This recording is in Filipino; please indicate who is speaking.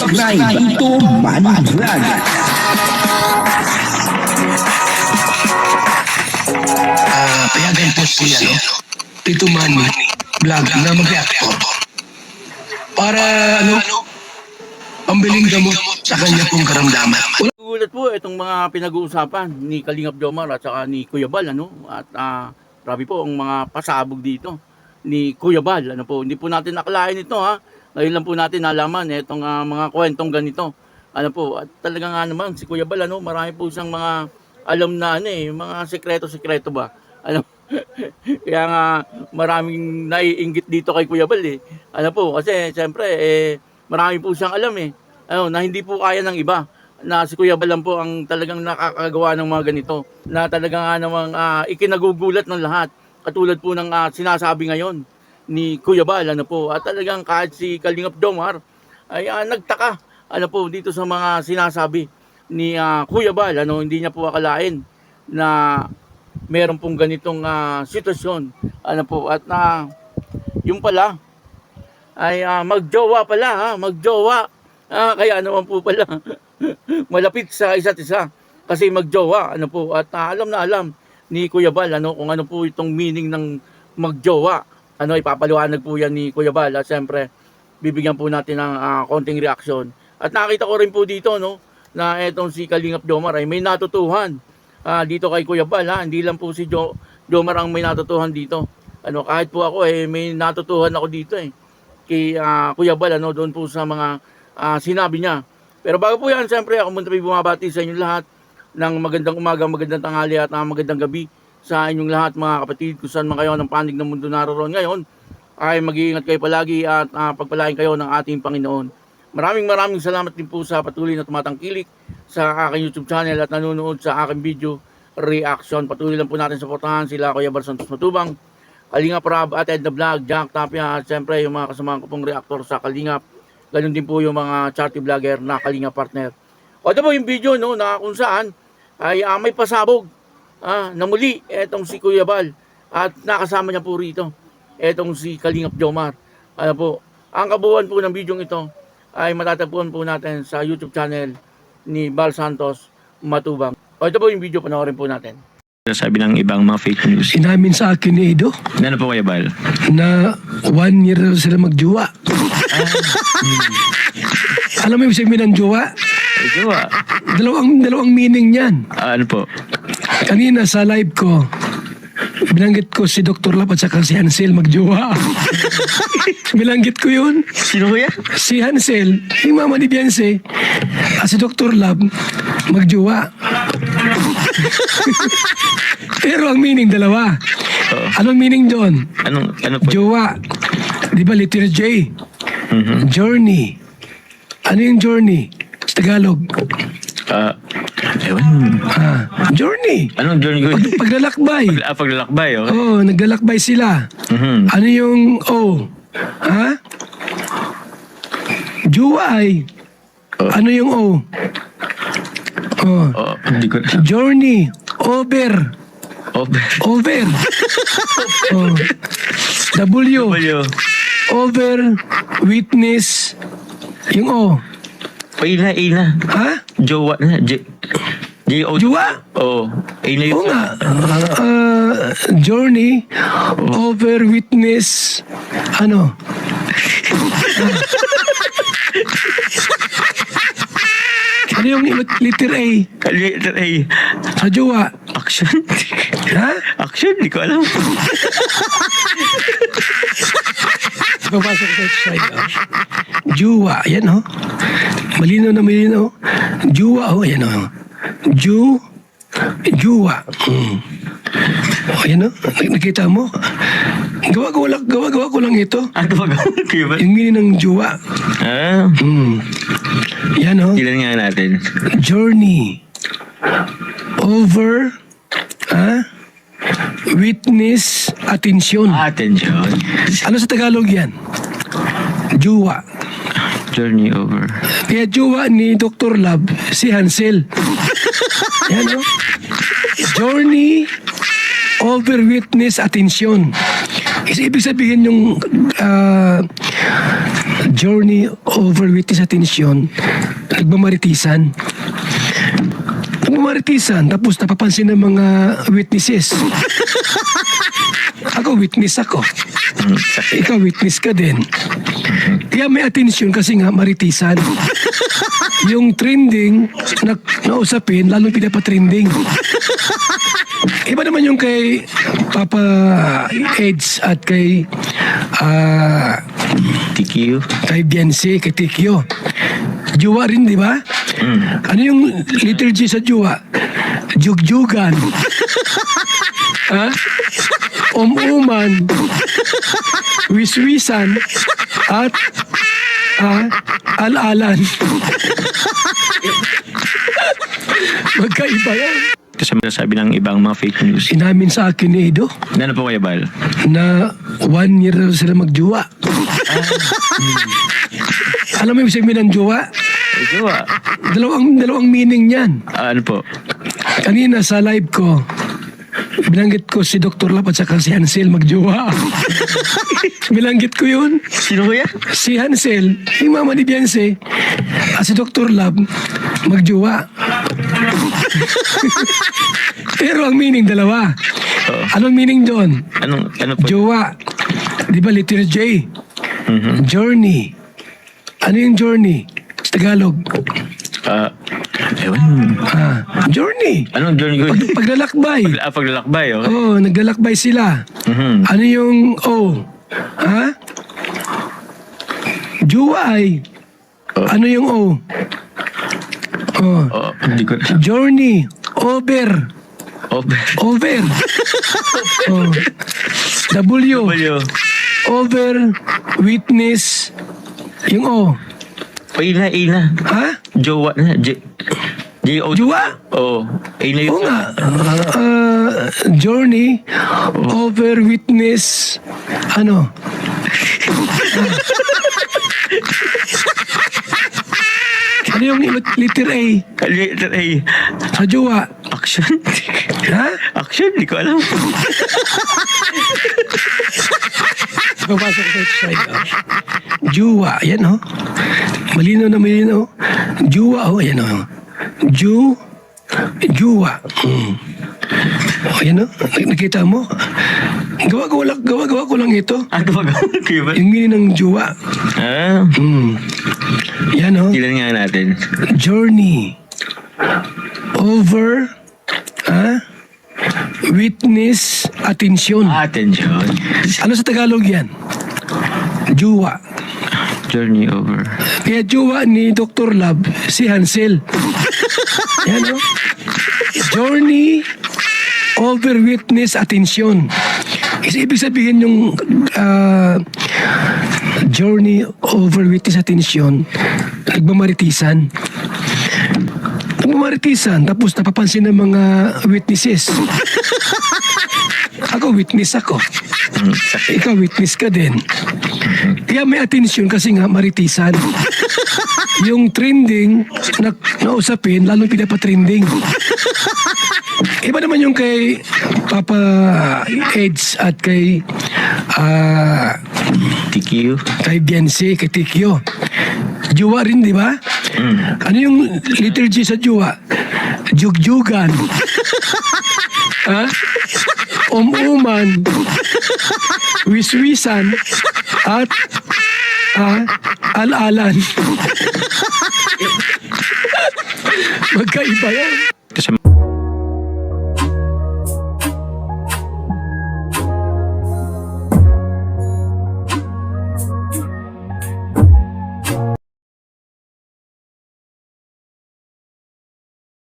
Speaker 1: subscribe Ito Money Vlog.
Speaker 2: Payagan po si Tito Manny Vlog na mag-reactor para pambiling gamot sa kanya pong karamdaman.
Speaker 3: Gulat po itong mga pinag-uusapan ni Kalingap Jomar at saka ni Kuya Bal, at grabe po ang mga pasabog dito ni Kuya Bal, hindi po natin nakalain ito, ngayon lang po natin nalaman itong mga kwentong ganito, at talaga nga naman si Kuya Bal, marami po siyang mga alam na mga sekreto ba, kaya nga maraming naiinggit dito kay Kuya Bal, kasi siyempre marami po siyang alam na hindi po kaya ng iba, na si Kuya Bal lang po ang talagang nakakagawa ng mga ganito, na talagang namang ikinagugulat ng lahat, katulad po ng sinasabi ngayon ni Kuya Bal, at talagang kahit si Kalingap Jomar ay nagtaka dito sa mga sinasabi ni Kuya Bal, hindi niya po akalain na meron pong ganitong sitwasyon, at yung pala ay magjowa pala, kaya naman po pala malapit sa isa't isa kasi magjowa, at alam na alam ni Kuya Bal kung ano po itong meaning ng magjowa, ipapaliwanag po yan ni Kuya Bal, at siyempre bibigyan po natin ng konting reaksyon. At nakita ko rin po dito na etong si Kalingap Jomar ay may natutuhan dito kay Kuya Bal, hindi lang po si Jomar ang may natutuhan dito, kahit po ako may natutuhan ako dito kay Kuya Bal, doon po sa mga sinabi niya. Pero bago po yan, siyempre ako muna bumabati sa inyong lahat ng magandang umaga, magandang tanghali at magandang gabi sa inyong lahat mga kapatid, kung saan man kayo ng panig ng mundo naroon ngayon, ay mag-iingat kayo palagi at pagpalain kayo ng ating Panginoon. Maraming salamat din po sa patuloy na tumatangkilik sa aking YouTube channel at nanonood sa aking video reaction. Patuloy lang po natin suportahan sila Kuya Bal Santos Matubang, Kalingap Rab at Ed the Vlog, Jack Tapia, at siyempre yung mga kasamahan ko pong reactor sa Kalingap. Ganun din po yung mga charity vlogger na Kalingap partner. O ito po yung video na kung saan ay may pasabog na muli etong si Kuya Bal at nakasama niya po rito etong si Kalingap Jomar. Ang kabuuan po ng video ito ay matatagpuan po natin sa YouTube channel ni Bal Santos Matubang. O ito po yung video, panoorin po natin.
Speaker 4: Sabi ng ibang mga fake news.
Speaker 5: Inamin sa akin ni Edo
Speaker 4: Ano po Kuya Bal?
Speaker 5: na 1 year na sila magjowa. Alam mo yung sabihin ng jowa?
Speaker 4: Jowa.
Speaker 5: Dalawang meaning yan.
Speaker 4: Ano po?
Speaker 5: Kanina sa live ko, binanggit ko si Dr. Lab at saka si Hansel magjowa. Binanggit ko yun.
Speaker 4: Sino kuya?
Speaker 5: Si Hansel, yung mama ni Beyonce, at si Dr. Lab magjowa. Pero ang meaning dalawa. Anong meaning doon?
Speaker 4: Ano po?
Speaker 5: Jowa. Di ba letter J? Journey. Ano yung journey? Sa Tagalog.
Speaker 4: Ewan.
Speaker 5: Journey.
Speaker 4: Anong journey ko?
Speaker 5: Paglalakbay.
Speaker 4: Paglalakbay, okay.
Speaker 5: Oh, naglalakbay sila. Ano yung O? Jowa ay. Ano yung O?
Speaker 4: Hindi ko
Speaker 5: Journey. Over.
Speaker 4: Over.
Speaker 5: W.
Speaker 4: Julio.
Speaker 5: Over. Witness. Yung O.
Speaker 4: Ina. Jowa na. J-O.
Speaker 5: Jowa?
Speaker 4: Oo. Ina
Speaker 5: Oo
Speaker 4: yun.
Speaker 5: nga. Journey. Over. Witness. Ano? Ano yung letter A?
Speaker 4: Letter A.
Speaker 5: Sa jowa.
Speaker 4: Action. Action? Hindi ko alam.
Speaker 5: Papasok sa side. Jowa. Ayan Malinaw na malinaw. Jowa. Ayan Jowa. Ayan nakita mo? Gawa ko lang ito.
Speaker 4: Ano ba gawin Kuya Bal?
Speaker 5: Yung meaning ng jowa. Yan
Speaker 4: Ilan nga natin?
Speaker 5: Journey. Over. Witness. Attention.
Speaker 4: Attention.
Speaker 5: Ano sa Tagalog yan? Jowa.
Speaker 4: Journey over.
Speaker 5: Kaya jowa ni Dr. Lab, si Hansel. Yan Journey. Over. Witness. Attention. Ibig sabihin yung journey over witness attention, nagmamaritisan. Nagmamaritisan, tapos napapansin ng mga witnesses. Ako, witness ako. Ikaw, witness ka din. Kaya may attention kasi nga maritisan. Yung trending na usapin, lalong pinapatrending. Iba naman yung kay Papa Eds at kay
Speaker 4: TQ.
Speaker 5: kay Biancy, kay Tikyo. Juwa rin, di ba? Ano yung letter G sa juwa? Jugjugan. Ha? Umuman. Wiswisan. At alalan. Magkaiba yan.
Speaker 4: Kasi sabi ng ibang mga fake news.
Speaker 5: Inamin sa akin ni Edo
Speaker 4: Ano po Kuya Bal?
Speaker 5: na 1 year daw sila magjuwa. Alam mo yung sabihin ng juwa?
Speaker 4: Jowa.
Speaker 5: Dalawang meaning yan.
Speaker 4: Ano po?
Speaker 5: Kanina sa live ko, binanggit ko si Dr. Lap at saka si Hansel magjuwa. Binanggit ko yun.
Speaker 4: Sino kuya?
Speaker 5: Si Hansel, yung mama ni Beyonce, at si Dr. Lab magjuwa. Pero ang meaning dalawa.
Speaker 4: Oo.
Speaker 5: Anong meaning doon?
Speaker 4: Ano po?
Speaker 5: Jowa. Di ba letter J? Journey. Ano yung journey? Sa Tagalog.
Speaker 4: Ewan.
Speaker 5: Journey.
Speaker 4: Anong journey ko?
Speaker 5: Paglalakbay.
Speaker 4: Paglalakbay, okay?
Speaker 5: Oo, naglalakbay sila. Ano yung O? Ha? Juway. Ano yung O? Oh.
Speaker 4: Hindi ko.
Speaker 5: Journey. Over.
Speaker 4: Over.
Speaker 5: Oh. W.
Speaker 4: W.
Speaker 5: Over. Witness. Yung O.
Speaker 4: Ina.
Speaker 5: Ha?
Speaker 4: Jowa na. J-O.
Speaker 5: Juwa?
Speaker 4: Oo. Ina yun.
Speaker 5: Oo nga. Journey. Over. Witness. Ano? Ano yung letter A?
Speaker 4: Letter A.
Speaker 5: Sa jowa?
Speaker 4: Action.
Speaker 5: Ha?
Speaker 4: Action, di ko alam.
Speaker 5: Papasok sa website. Juwa. Yan o. Malinaw na malinaw. Juwa o. Yan o. Juwa. O yan o. Nakita mo? Gawa ko lang ito.
Speaker 4: Ano ba gawin kayo ba?
Speaker 5: Yung meaning ng juwa. Yan o.
Speaker 4: Ilan nga natin?
Speaker 5: Journey. Over. Witness. Attention.
Speaker 4: Attention.
Speaker 5: Ano sa Tagalog yan? Juwa.
Speaker 4: Journey over.
Speaker 5: Kaya juwa ni Dr. Lab, si Hansel. Yan o. Journey over witness attention. Kasi ibig sabihin yung journey over witness attention, nagmamaritisan. Nagmamaritisan, tapos napapansin ng mga witnesses. Ako, witness ako. Ikaw, witness ka din. Kaya may attention kasi nga maritisan. Yung trending na usapin, lalong pinapatrending. Iba naman yung kay Papa Eds at kay
Speaker 4: TQ.
Speaker 5: kay Biancy, kay Tikyo. Juwa rin, di ba? Ano yung letter G sa juwa? Jugjugan. Ha? Umuman. Wiswisan. At alalan. Magkaiba yan.
Speaker 4: Kasi